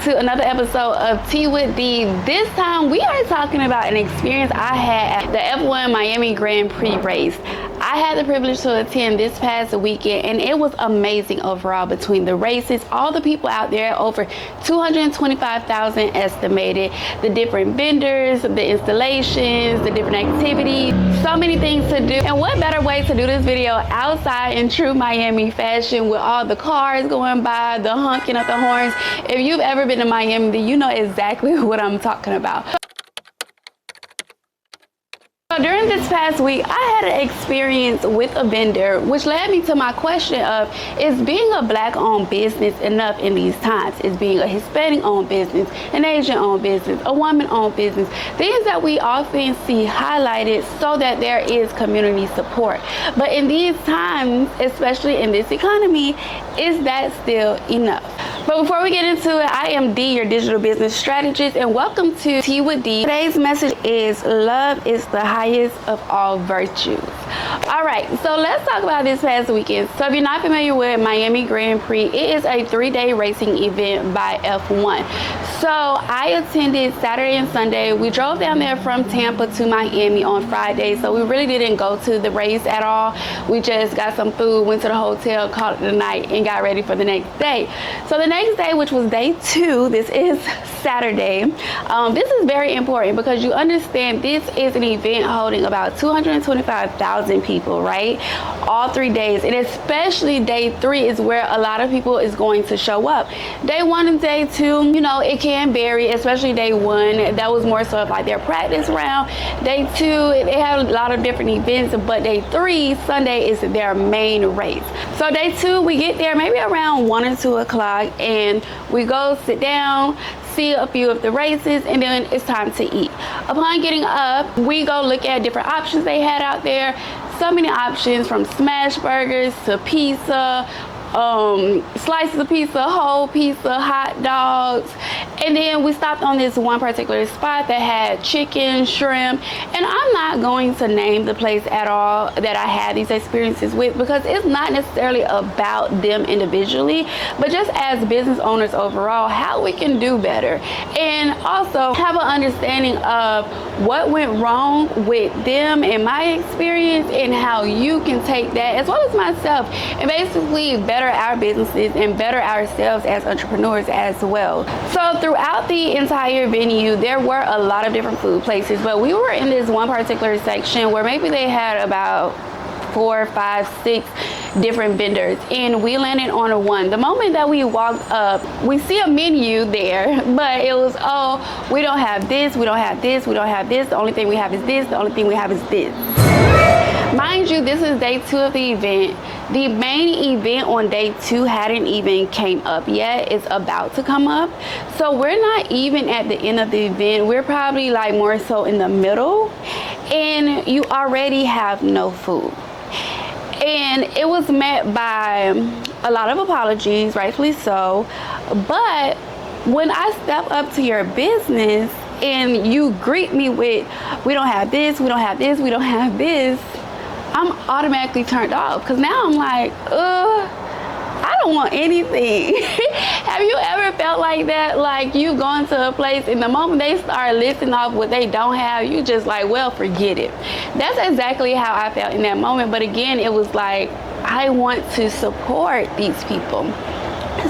to another episode of Tea with D. This time we are talking about an experience I had at the F1 Miami Grand Prix race. I had the privilege to attend this past weekend, and it was amazing overall. Between the races, all the people out there, over 225,000 estimated, the different vendors, the installations, the different activities, so many things to do. And what better way to do this video outside in true Miami fashion with all the cars going by, the honking of the horns. If you've ever been to Miami, then you know exactly what I'm talking about. So during this past week, I had an experience with a vendor, which led me to my question of, is being a Black-owned business enough in these times? Is being a Hispanic-owned business, an Asian-owned business, a woman-owned business, things that we often see highlighted so that there is community support. But in these times, especially in this economy, is that still enough? But before we get into it, I am D, your digital business strategist, and welcome to Tea with D. Today's message is love is the highest of all virtues. All right, so let's talk about this past weekend. So if you're not familiar with Miami Grand Prix, it is a 3-day racing event by F1. So I attended Saturday and Sunday. We drove down there from Tampa to Miami on Friday, so we really didn't go to the race at all. We just got some food, went to the hotel, called it a night, and got ready for the next day. So the next day, which was day 2, this is Saturday. This is very important because you understand this is an event holding about 225,000 people, right? All 3 days, and especially day 3 is where a lot of people is going to show up. Day 1 and day 2, you know, it can vary, especially day 1. That was more so of like their practice round. Day 2, they have a lot of different events, but day 3, Sunday, is their main race. So day 2, we get there maybe around 1 or 2 o'clock, and we go sit down, see a few of the races, and then it's time to eat. Upon getting up, we go look at different options they had out there. So many options, from smash burgers to pizza, slices of pizza, whole pizza, hot dogs. And then we stopped on this one particular spot that had chicken, shrimp, and I'm not going to name the place at all that I had these experiences with, because it's not necessarily about them individually, but just as business owners overall, how we can do better, and also have an understanding of what went wrong with them in my experience, and how you can take that, as well as myself, and basically better our businesses and better ourselves as entrepreneurs as well. So throughout the entire venue, there were a lot of different food places, but we were in this one particular section where maybe they had about 4, 5, 6 different vendors, and we landed on one. The moment that we walked up, we see a menu there, but it was, oh, we don't have this, we don't have this, we don't have this, the only thing we have is this, the only thing we have is this. Mind you, this is day 2 of the event. The main event on day 2 hadn't even came up yet. It's about to come up. So we're not even at the end of the event. We're probably like more so in the middle, and you already have no food. And it was met by a lot of apologies, rightfully so. But when I step up to your business and you greet me with, we don't have this, we don't have this, we don't have this, I'm automatically turned off, because now I'm like, I don't want anything. Have you ever felt like that? Like you gone to a place, and the moment they start listing off what they don't have, you just like, well, forget it. That's exactly how I felt in that moment. But again, it was like, I want to support these people.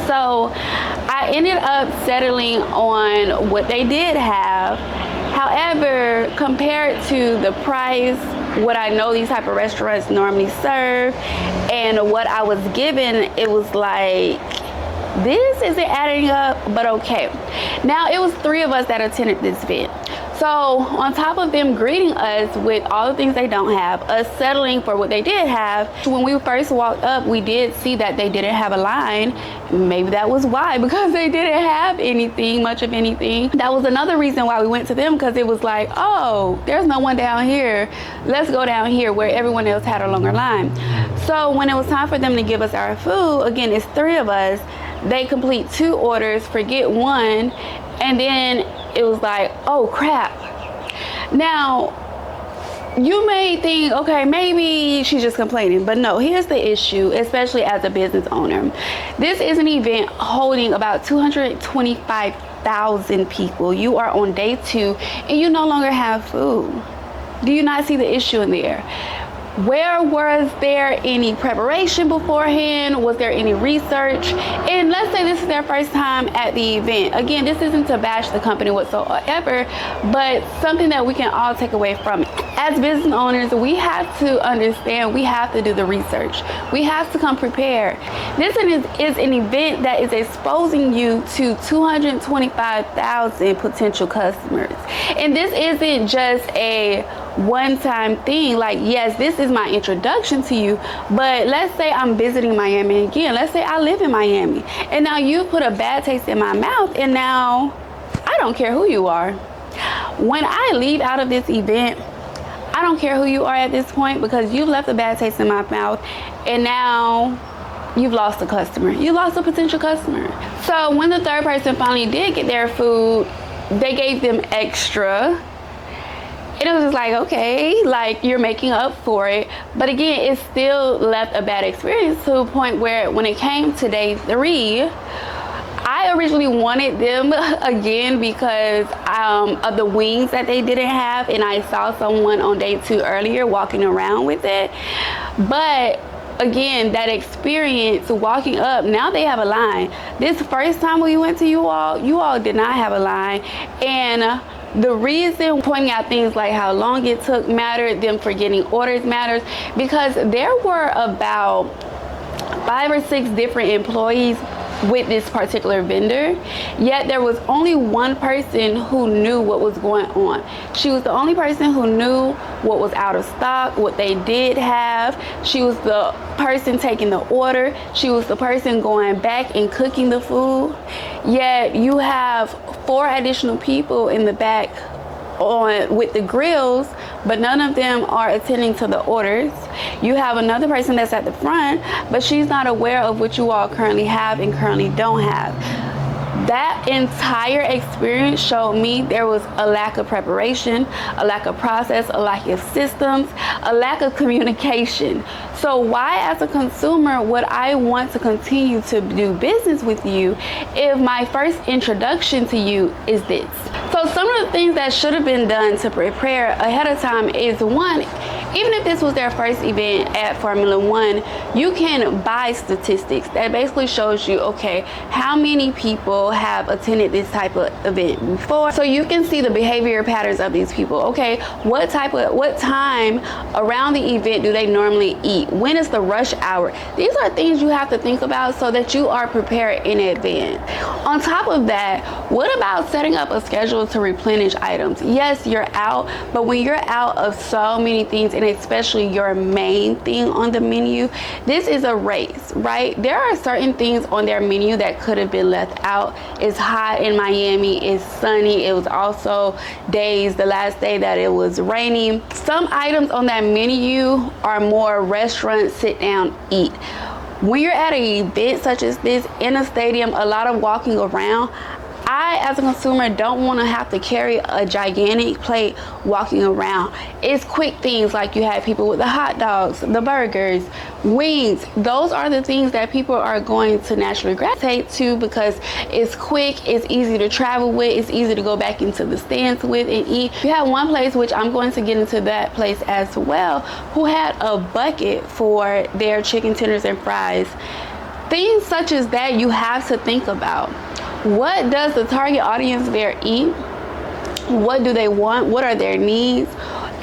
So I ended up settling on what they did have. However, compared to the price, what I know these type of restaurants normally serve, and what I was given, it was like, this isn't adding up, but okay. Now, it was 3 of us that attended this event. So on top of them greeting us with all the things they don't have, us settling for what they did have, when we first walked up, we did see that they didn't have a line. Maybe that was why, because they didn't have anything, much of anything. That was another reason why we went to them, because it was like, oh, there's no one down here. Let's go down here where everyone else had a longer line. So when it was time for them to give us our food, again, it's 3 of us. They complete 2 orders, forget 1, and then it was like, oh crap. Now, You may think, okay, maybe she's just complaining, but no, here's the issue, especially as a business owner. This is an event holding about 225,000 people. You are on day 2 and you no longer have food. Do you not see the issue in there? Where was there any preparation beforehand? Was there any research? And let's say this is their first time at the event. Again, this isn't to bash the company whatsoever, but something that we can all take away from it. As business owners, we have to understand, we have to do the research. We have to come prepared. This is an event that is exposing you to 225,000 potential customers. And this isn't just a one-time thing. Like, yes, this is my introduction to you, but let's say I'm visiting Miami again. Let's say I live in Miami, and now you put a bad taste in my mouth, and now I don't care who you are. When I leave out of this event, I don't care who you are at this point, because you've left a bad taste in my mouth, and now you've lost a customer. You lost a potential customer. So when the third person finally did get their food, they gave them extra. And it was just like, okay, like, you're making up for it. But again, it still left a bad experience, to a point where when it came to day 3, I originally wanted them again because of the wings that they didn't have. And I saw someone on day 2 earlier walking around with it. But again, that experience walking up, now they have a line. This first time we went to you all did not have a line. And the reason pointing out things like how long it took mattered, them forgetting orders matters, because there were about 5 or 6 different employees with this particular vendor, yet there was only one person who knew what was going on. She was the only person who knew what was out of stock, what they did have. She was the person taking the order. She was the person going back and cooking the food. Yet you have 4 additional people in the back with the grills, but none of them are attending to the orders. You have another person that's at the front, but she's not aware of what you all currently have and currently don't have. That entire experience showed me there was a lack of preparation, a lack of process, a lack of systems, a lack of communication. So why, as a consumer, would I want to continue to do business with you if my first introduction to you is this? So some of the things that should have been done to prepare ahead of time is, one, even if this was their first event at Formula One, you can buy statistics that basically shows you, okay, how many people have attended this type of event before. So you can see the behavior patterns of these people. Okay, what time around the event do they normally eat? When is the rush hour? These are things you have to think about so that you are prepared in advance. On top of that, what about setting up a schedule to replenish items? Yes, you're out, but when you're out of so many things, and especially your main thing on the menu, this is a race, right? There are certain things on their menu that could have been left out. It's hot in Miami, it's sunny. It was also the last day that it was raining. Some items on that menu are more restaurant, sit down, eat. When you're at an event such as this in a stadium, a lot of walking around, I, as a consumer, don't want to have to carry a gigantic plate walking around. It's quick things like you have people with the hot dogs, the burgers, wings. Those are the things that people are going to naturally gravitate to because it's quick, it's easy to travel with, it's easy to go back into the stands with and eat. You have one place, which I'm going to get into that place as well, who had a bucket for their chicken tenders and fries. Things such as that you have to think about. What does the target audience there eat? What do they want? What are their needs?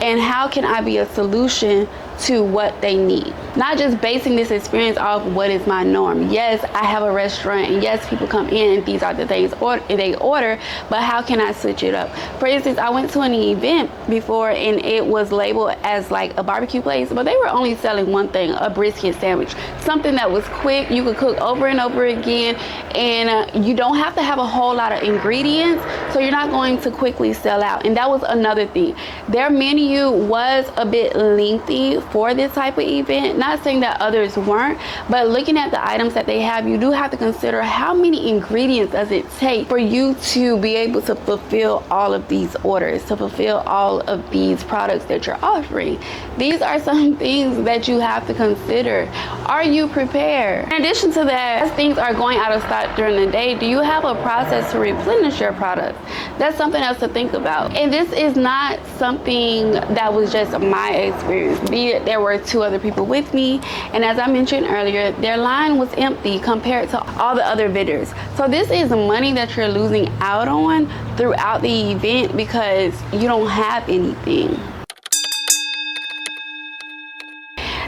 And how can I be a solution to what they need? Not just basing this experience off what is my norm. Yes, I have a restaurant, and yes, people come in and these are the things they order, but how can I switch it up? For instance, I went to an event before and it was labeled as like a barbecue place, but they were only selling one thing, a brisket sandwich, something that was quick, you could cook over and over again, and you don't have to have a whole lot of ingredients. So you're not going to quickly sell out. And that was another thing. Their menu was a bit lengthy for this type of event. Not saying that others weren't, but looking at the items that they have, you do have to consider how many ingredients does it take for you to be able to fulfill all of these orders, to fulfill all of these products that you're offering. These are some things that you have to consider. Are you prepared? In addition to that, as things are going out of stock during the day, do you have a process to replenish your product? That's something else to think about. And this is not something that was just my experience. Be it there were 2 other people with me, and as I mentioned earlier, their line was empty compared to all the other vendors. So this is money that you're losing out on throughout the event because you don't have anything.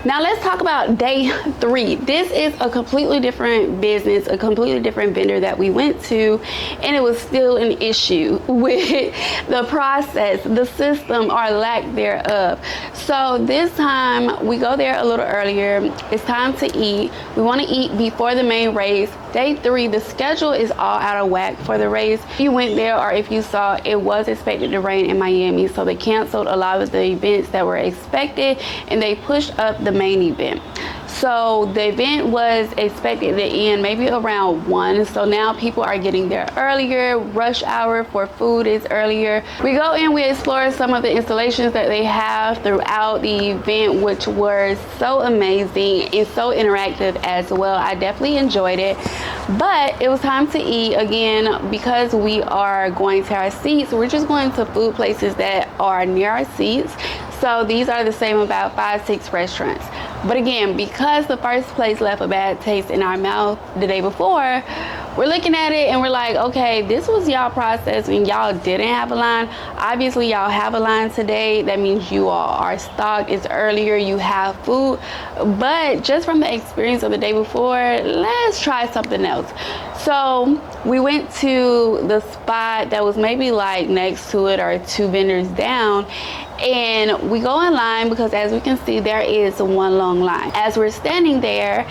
Now let's talk about day 3. This is a completely different business, a completely different vendor that we went to, and it was still an issue with the process, the system, or lack thereof. So this time we go there a little earlier. It's time to eat. We want to eat before the main race. Day 3, the schedule is all out of whack for the race. If you went there or if you saw, it was expected to rain in Miami, so they canceled a lot of the events that were expected and they pushed up the main event. So the event was expected to end maybe around 1. So now people are getting there earlier. Rush hour for food is earlier. We go in, we explore some of the installations that they have throughout the event, which were so amazing and so interactive as well. I definitely enjoyed it. But it was time to eat again. Because we are going to our seats, we're just going to food places that are near our seats. So these are the same about 5-6 restaurants. But again, because the first place left a bad taste in our mouth the day before, we're looking at it and we're like, okay, this was y'all process when y'all didn't have a line. Obviously y'all have a line today. That means you all are stocked. It's earlier, you have food. But just from the experience of the day before, let's try something else. So we went to the spot that was maybe like next to it or 2 vendors down, and we go in line because as we can see, there is one long line. As we're standing there,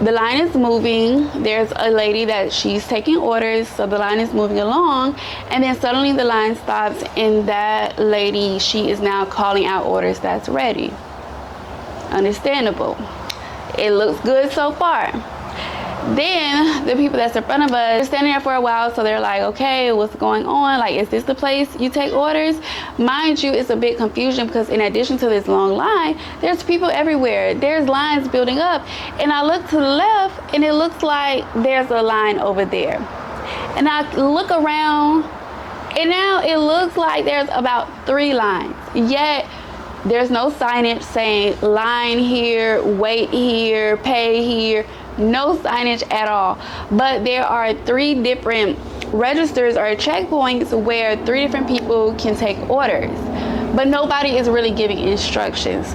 the line is moving. There's a lady that she's taking orders, so the line is moving along, and then suddenly the line stops, and that lady, she is now calling out orders that's ready. Understandable. It looks good so far. Then the people that's in front of us are standing there for a while, so they're like, okay, what's going on? Like, is this the place you take orders? Mind you, it's a bit confusion because in addition to this long line, there's people everywhere. There's lines building up, and I look to the left and it looks like there's a line over there, and I look around and now it looks like there's about 3 lines, yet there's no signage saying line here, wait here, pay here. No signage at all. But there are 3 different registers or checkpoints where 3 different people can take orders, but nobody is really giving instructions.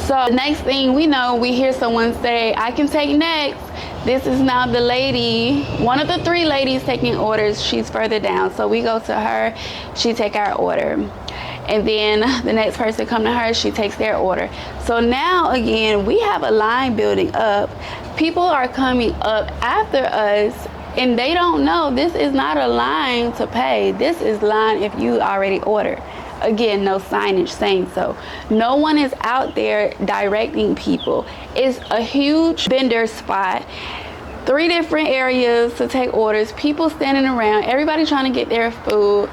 So the next thing we know, we hear someone say, I can take next. This is now the lady, one of the 3 ladies taking orders. She's further down, so we go to her, she take our order, and then the next person come to her, she takes their order. So now again, we have a line building up. People are coming up after us, and they don't know this is not a line to pay. This is line if you already ordered. Again, no signage saying so. No one is out there directing people. It's a huge vendor spot. 3 different areas to take orders. People standing around. Everybody trying to get their food.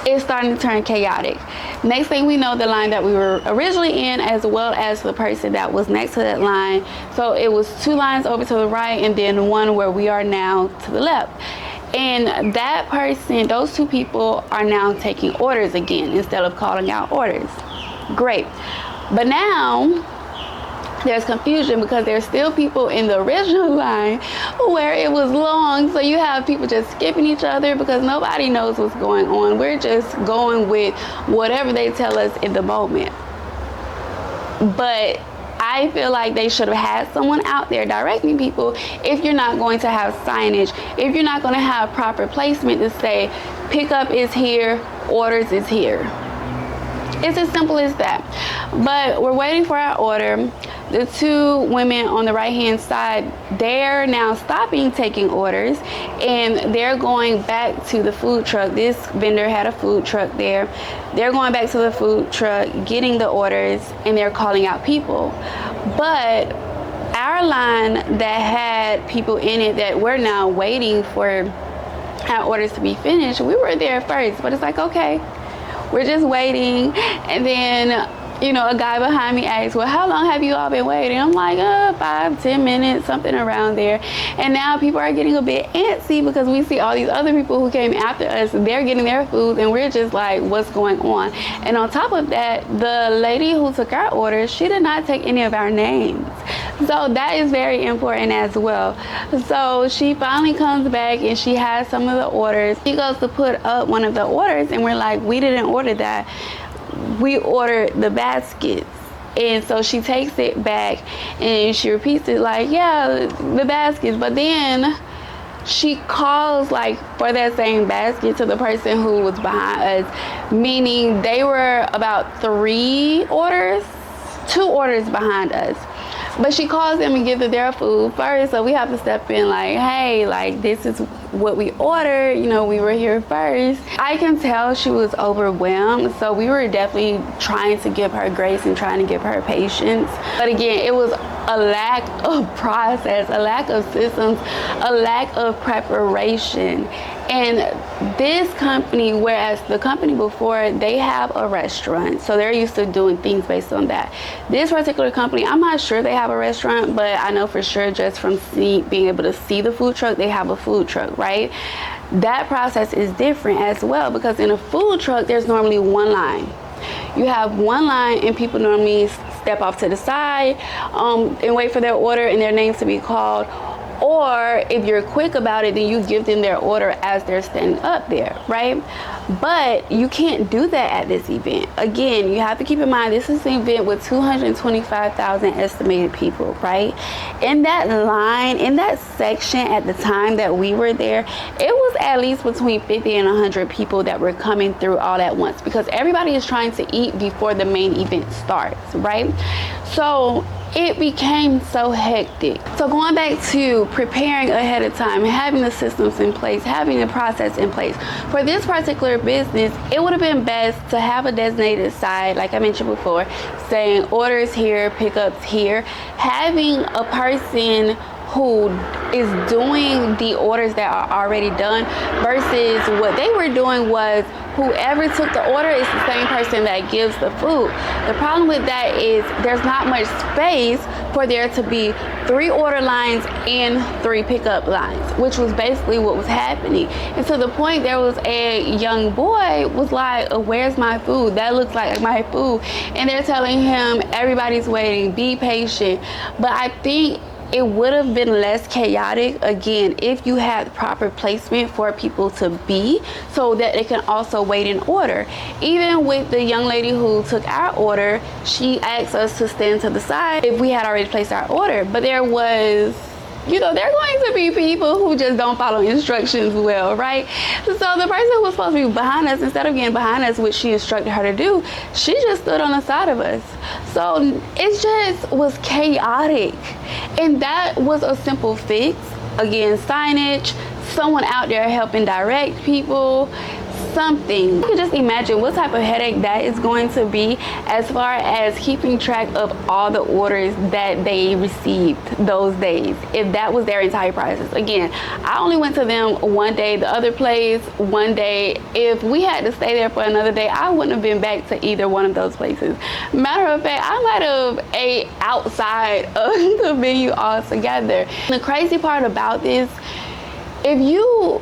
It's starting to turn chaotic. Next thing we know, the line that we were originally in, as well as the person that was next to that line. So it was 2 lines over to the right and then 1 where we are now to the left. And that person, those 2 people are now taking orders again instead of calling out orders. Great. But now there's confusion because there's still people in the original line where it was long, so you have people just skipping each other because nobody knows what's going on. We're just going with whatever they tell us in the moment. But I feel like they should have had someone out there directing people if you're not going to have signage, if you're not going to have proper placement to say pickup is here, orders is here. It's as simple as that. But we're waiting for our order. the two women on the right hand side, they're now stopping taking orders and they're going back to the food truck. This vendor had a food truck there. They're going back to the food truck, getting the orders, and they're calling out people. But our line that had people in it that we're now waiting for our orders to be finished, we were there first, but it's like, okay, we're just waiting. And then, you know, a guy behind me asked, well, how long have you all been waiting? I'm like, 5-10 minutes, something around there. And now people are getting a bit antsy because we see all these other people who came after us, they're getting their food, and we're just like, what's going on? And on top of that, the lady who took our orders, she did not take any of our names. So that is very important as well. So she finally comes back and she has some of the orders. She goes to put up one of the orders and we're like, we didn't order that. We ordered the baskets. And so she takes it back and she repeats it like, yeah, the baskets. But then she calls like for that same basket to the person who was behind us, meaning they were about 2 orders behind us. But she calls them and gives them their food first, so we have to step in like, hey, like, this is what we ordered, you know, we were here first. I can tell she was overwhelmed, so we were definitely trying to give her grace and trying to give her patience. But again, it was a lack of process, a lack of systems, a lack of preparation. And this company, whereas the company before, they have a restaurant, so they're used to doing things based on that. This particular company, I'm not sure they have a restaurant, but I know for sure just from being able to see the food truck, they have a food truck, right? That process is different as well, because in a food truck, there's normally one line. You have one line and people normally step off to the side and wait for their order and their names to be called. Or if you're quick about it, then you give them their order as they're standing up there, right? But you can't do that at this event. Again, you have to keep in mind, this is an event with 225,000 estimated people, right? In that line, in that section at the time that we were there, it was at least between 50 and 100 people that were coming through all at once, because everybody is trying to eat before the main event starts, right? So it became so hectic. So going back to preparing ahead of time, having the systems in place, having the process in place. For this particular business, it would have been best to have a designated side, like I mentioned before, saying orders here, pickups here, having a person who is doing the orders that are already done, versus what they were doing was whoever took the order is the same person that gives the food. The problem with that is there's not much space for there to be 3 order lines and 3 pickup lines, which was basically what was happening. And to the point, there was a young boy was like, where's my food? That looks like my food. And they're telling him, everybody's waiting, be patient. But I think it would have been less chaotic, again, if you had proper placement for people to be, so that they can also wait in order. Even with the young lady who took our order, she asked us to stand to the side if we had already placed our order. But there was, you know, there are going to be people who just don't follow instructions well, right? So the person who was supposed to be behind us, instead of getting behind us, which she instructed her to do, she just stood on the side of us. So it just was chaotic. And that was a simple fix. Again, signage, someone out there helping direct people, something. You can just imagine what type of headache that is going to be as far as keeping track of all the orders that they received those days, if that was their entire process. Again, I only went to them one day, the other place one day. If we had to stay there for another day, I wouldn't have been back to either one of those places. Matter of fact, I might have ate outside of the venue altogether. The crazy part about this, if you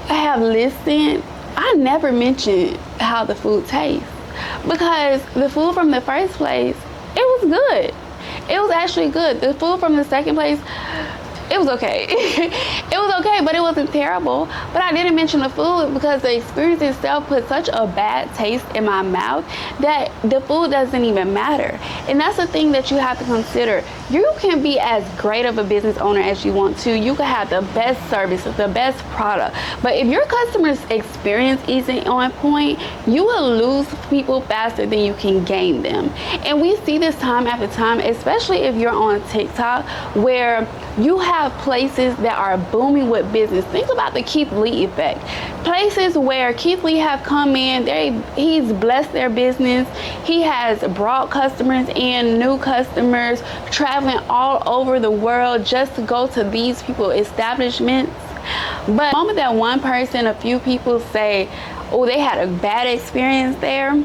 have listened, I never mentioned how the food tastes, because the food from the first place, it was good. It was actually good. The food from the second place, It was okay. It was okay, but it wasn't terrible. But I didn't mention the food because the experience itself put such a bad taste in my mouth that the food doesn't even matter. And that's the thing that you have to consider. You can be as great of a business owner as you want to. You can have the best service, the best product. But if your customer's experience isn't on point, you will lose people faster than you can gain them. And we see this time after time, especially if you're on TikTok, where you have places that are booming with business. Think about the Keith Lee effect. Places where Keith Lee have come in, he's blessed their business. He has brought customers in, new customers, traveling all over the world just to go to these people establishments. But the moment that one person, a few people say, oh, they had a bad experience there,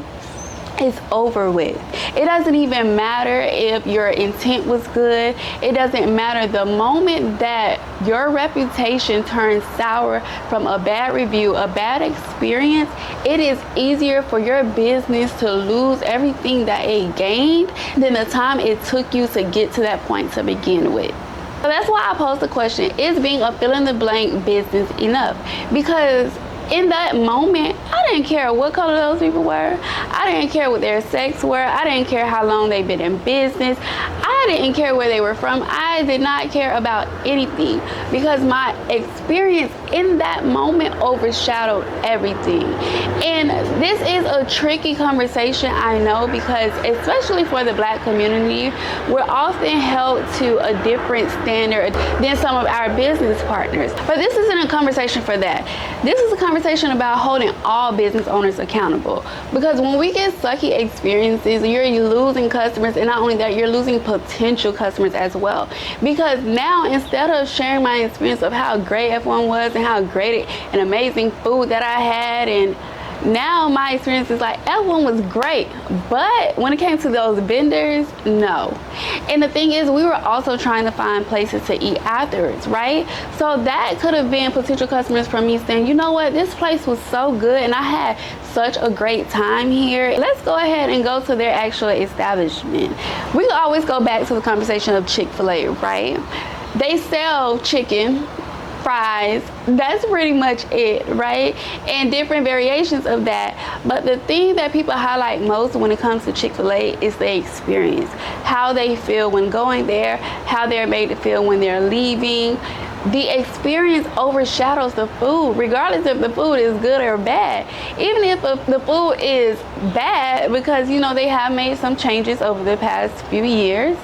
it's over with. It doesn't even matter if your intent was good. It doesn't matter. The moment that your reputation turns sour from a bad review, a bad experience, it is easier for your business to lose everything that it gained than the time it took you to get to that point to begin with. So that's why I posed the question, is being a fill-in-the-blank business enough? Because in that moment, I didn't care what color those people were. I didn't care what their sex were. I didn't care how long they've been in business. I didn't care where they were from. I did not care about anything because my experience in that moment overshadowed everything. And this is a tricky conversation, I know, because especially for the Black community, we're often held to a different standard than some of our business partners. But this isn't a conversation for that. This is a conversation about holding all business owners accountable. Because when we get sucky experiences, you're losing customers, and not only that, you're losing potential customers as well. Because now, instead of sharing my experience of how great F1 was and how great and amazing food that I had, and now my experience is like, F1 was great, but when it came to those vendors, no. And the thing is, we were also trying to find places to eat afterwards, right? So that could have been potential customers from me saying, you know what, this place was so good and I had such a great time here. Let's go ahead and go to their actual establishment. We can always go back to the conversation of Chick-fil-A, right? They sell chicken, fries, that's pretty much it, right? And different variations of that. But the thing that people highlight most when it comes to Chick-fil-A is the experience, how they feel when going there, how they're made to feel when they're leaving. The experience overshadows the food, regardless if the food is good or bad. Even if the food is bad, because you know they have made some changes over the past few years,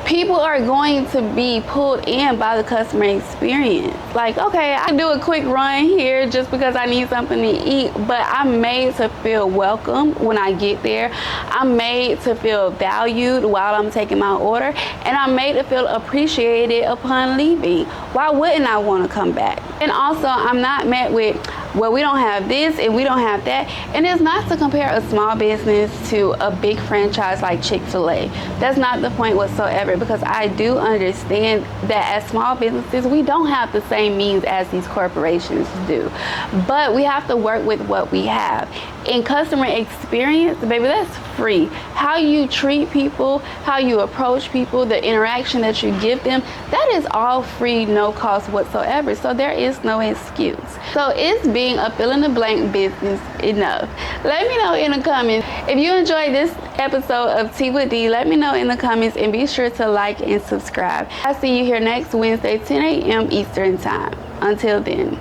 people are going to be pulled in by the customer experience. Like, okay, I can do a quick run here just because I need something to eat, but I'm made to feel welcome when I get there. I'm made to feel valued while I'm taking my order, and I'm made to feel appreciated upon leaving. Why wouldn't I want to come back? And also, I'm not met with, well, we don't have this and we don't have that. And it's not to compare a small business to a big franchise like Chick-fil-A. That's not the point whatsoever, because I do understand that as small businesses, we don't have the same means as these corporations do. But we have to work with what we have. In customer experience, baby, that's free. How you treat people, how you approach people, the interaction that you give them, that is all free, no cost whatsoever. So there is no excuse. So is being a fill-in-the-blank business enough? Let me know in the comments. If you enjoyed this episode of Tea with D, let me know in the comments, and be sure to like and subscribe. I'll see you here next Wednesday, 10 a.m. Eastern Time. Until then.